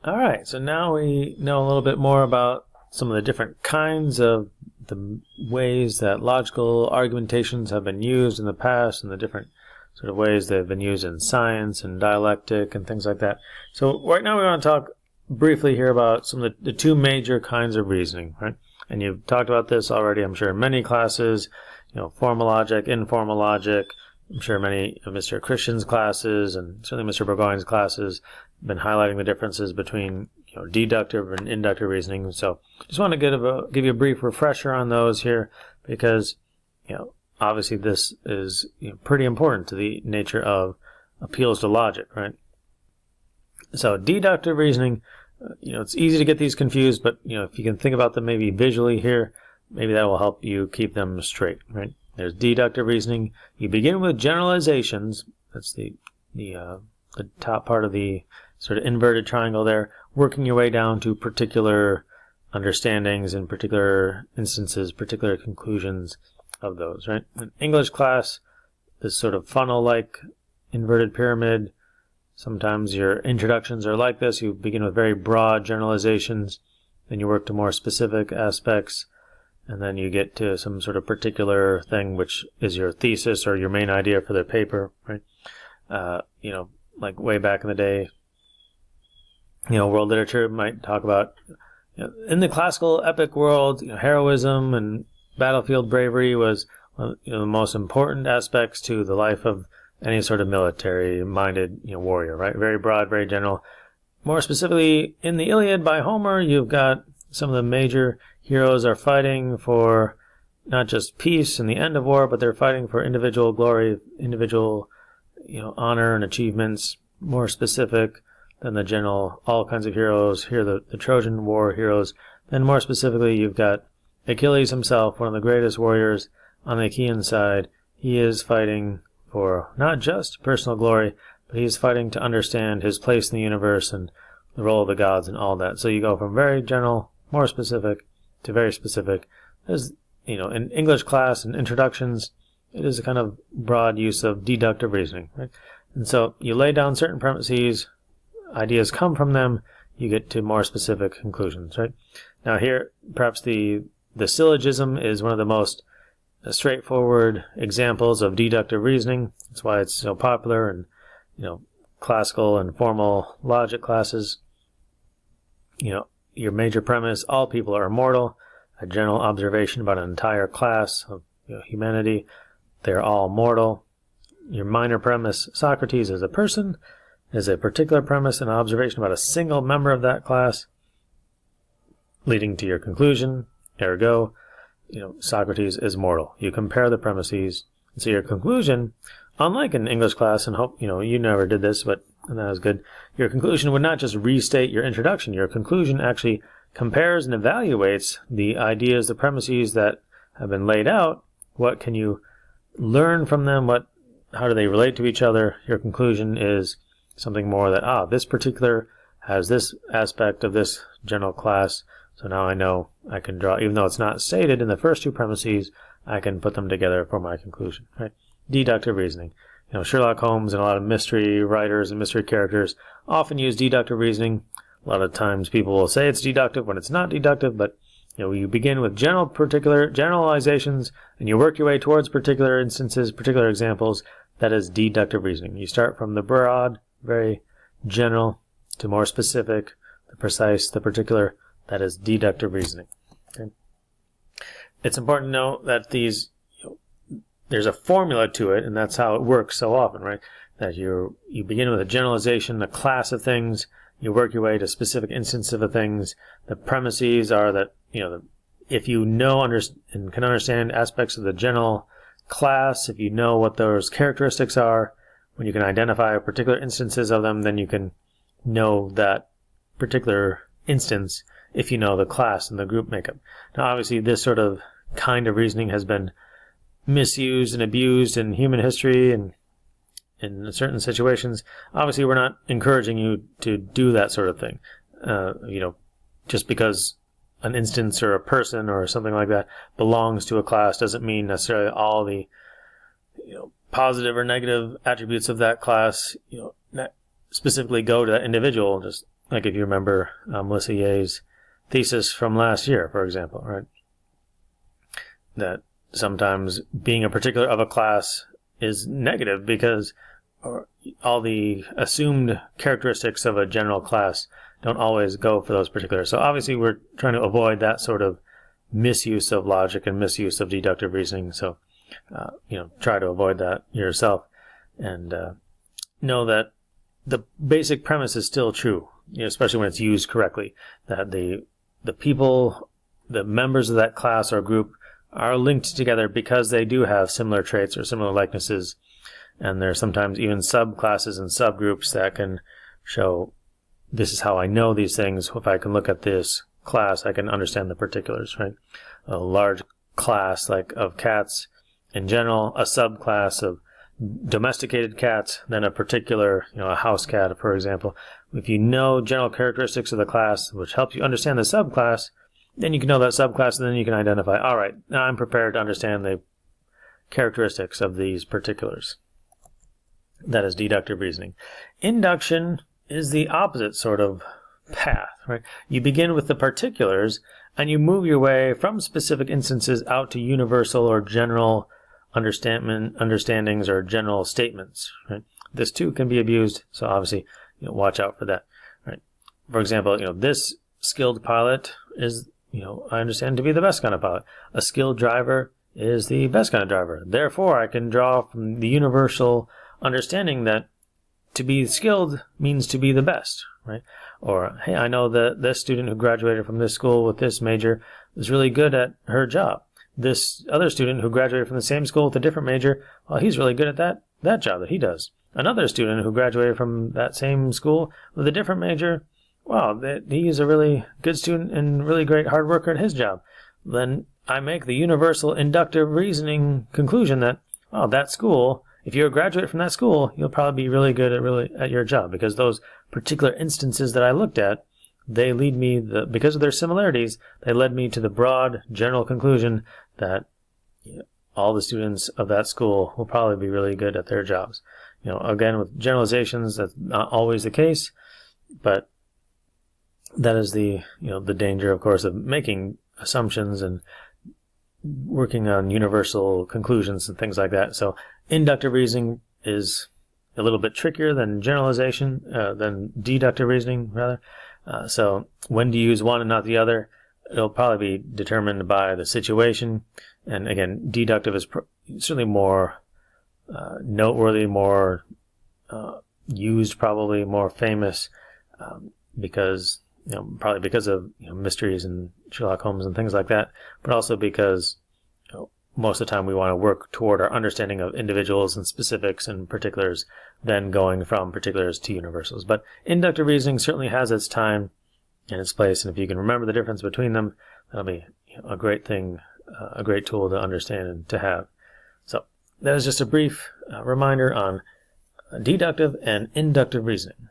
All right, so now we know a little bit more about some of the different kinds of the ways that logical argumentations have been used in the past and the different sort of ways they've been used in science and dialectic and things like that. So right now we want to talk briefly here about some of the two major kinds of reasoning, right? And you've talked about this already, I'm sure, in many classes, formal logic, informal logic. I'm sure many of Mr. Christian's classes and certainly Mr. Burgoyne's classes have been highlighting the differences between deductive and inductive reasoning. So just want to give you a brief refresher on those here because obviously this is pretty important to the nature of appeals to logic, right? So deductive reasoning, it's easy to get these confused, but if you can think about them maybe visually here, maybe that will help you keep them straight, right? There's deductive reasoning. You begin with generalizations. That's the top part of the sort of inverted triangle there, working your way down to particular understandings in particular instances, particular conclusions of those, right? In English class, this sort of funnel-like inverted pyramid. Sometimes your introductions are like this. You begin with very broad generalizations, then you work to more specific aspects, and then you get to some sort of particular thing, which is your thesis or your main idea for the paper, right? Like way back in the day, world literature might talk about, in the classical epic world, heroism and battlefield bravery was one of the most important aspects to the life of any sort of military-minded warrior, right? Very broad, very general. More specifically, in the Iliad by Homer, you've got some of the major heroes are fighting for not just peace and the end of war, but they're fighting for individual glory, individual honor and achievements, more specific than the general, all kinds of heroes. Here, the Trojan War heroes. Then more specifically, you've got Achilles himself, one of the greatest warriors on the Achaean side. He is fighting for not just personal glory, but he's fighting to understand his place in the universe and the role of the gods and all that. So you go from very general, more specific, to very specific. There's, in English class and introductions, it is a kind of broad use of deductive reasoning, right? And so you lay down certain premises, ideas come from them, you get to more specific conclusions, right? Now here, perhaps the syllogism is one of the most straightforward examples of deductive reasoning. That's why it's so popular in, classical and formal logic classes. Your major premise, all people are immortal, a general observation about an entire class of humanity, they're all mortal. Your minor premise, Socrates is a person, is a particular premise, an observation about a single member of that class, leading to your conclusion, ergo, Socrates is mortal. You compare the premises, and so your conclusion, unlike in English class, and hope, you never did this, but that was good, your conclusion would not just restate your introduction. Your conclusion actually compares and evaluates the ideas, the premises that have been laid out. What can you learn from them? How do they relate to each other? Your conclusion is something more that, this particular has this aspect of this general class, so now I know I can draw, even though it's not stated in the first two premises, I can put them together for my conclusion, right? Deductive reasoning. Sherlock Holmes and a lot of mystery writers and mystery characters often use deductive reasoning. A lot of times people will say it's deductive when it's not deductive, but you begin with particular generalizations, and you work your way towards particular instances, particular examples. That is deductive reasoning. You start from the broad, very general, to more specific, the precise, the particular. That is deductive reasoning. Okay? It's important to note that there's a formula to it, and that's how it works so often, right? That you begin with a generalization, a class of things, you work your way to specific instances of things. The premises are that, if you know and can understand aspects of the general class, if you know what those characteristics are, when you can identify particular instances of them, then you can know that particular instance if you know the class and the group makeup. Now, obviously, this sort of kind of reasoning has been misused and abused in human history and in certain situations. Obviously, we're not encouraging you to do that sort of thing. Just because an instance or a person or something like that belongs to a class doesn't mean necessarily all the positive or negative attributes of that class specifically go to that individual. Just like if you remember Melissa Ye's thesis from last year, for example, right? That sometimes being a particular of a class is negative because all the assumed characteristics of a general class don't always go for those particulars. So obviously we're trying to avoid that sort of misuse of logic and misuse of deductive reasoning. So, try to avoid that yourself and know that the basic premise is still true, especially when it's used correctly, that the people, the members of that class or group are linked together because they do have similar traits or similar likenesses. And there are sometimes even subclasses and subgroups that can show this is how I know these things. If I can look at this class, I can understand the particulars, right? A large class like of cats in general, a subclass of domesticated cats, then a particular, a house cat, for example. If you know general characteristics of the class, which helps you understand the subclass, then you can know that subclass, and then you can identify, all right, now I'm prepared to understand the characteristics of these particulars. That is deductive reasoning. Induction is the opposite sort of path, right? You begin with the particulars, and you move your way from specific instances out to universal or general understandings or general statements, right? This too can be abused, so obviously, watch out for that, right? For example, this skilled pilot is, I understand to be the best kind of pilot. A skilled driver is the best kind of driver. Therefore, I can draw from the universal understanding that to be skilled means to be the best, right? Or, hey, I know that this student who graduated from this school with this major is really good at her job. This other student who graduated from the same school with a different major, well, he's really good at that job that he does. Another student who graduated from that same school with a different major, wow, he's a really good student and really great hard worker at his job. Then I make the universal inductive reasoning conclusion that, wow, that school, if you're a graduate from that school, you'll probably be really good at your job, because those particular instances that I looked at, they lead me, because of their similarities, they led me to the broad general conclusion that all the students of that school will probably be really good at their jobs. Again, with generalizations, that's not always the case, but that is the danger, of course, of making assumptions and working on universal conclusions and things like that. So inductive reasoning is a little bit trickier than than deductive reasoning, rather. So when to use one and not the other, it'll probably be determined by the situation. And again, deductive is certainly more noteworthy, more used, probably more famous, because probably because of mysteries and Sherlock Holmes and things like that, but also because most of the time we want to work toward our understanding of individuals and specifics and particulars, then going from particulars to universals. But inductive reasoning certainly has its time and its place, and if you can remember the difference between them, that'll be a great thing, a great tool to understand and to have. So that is just a brief reminder on deductive and inductive reasoning.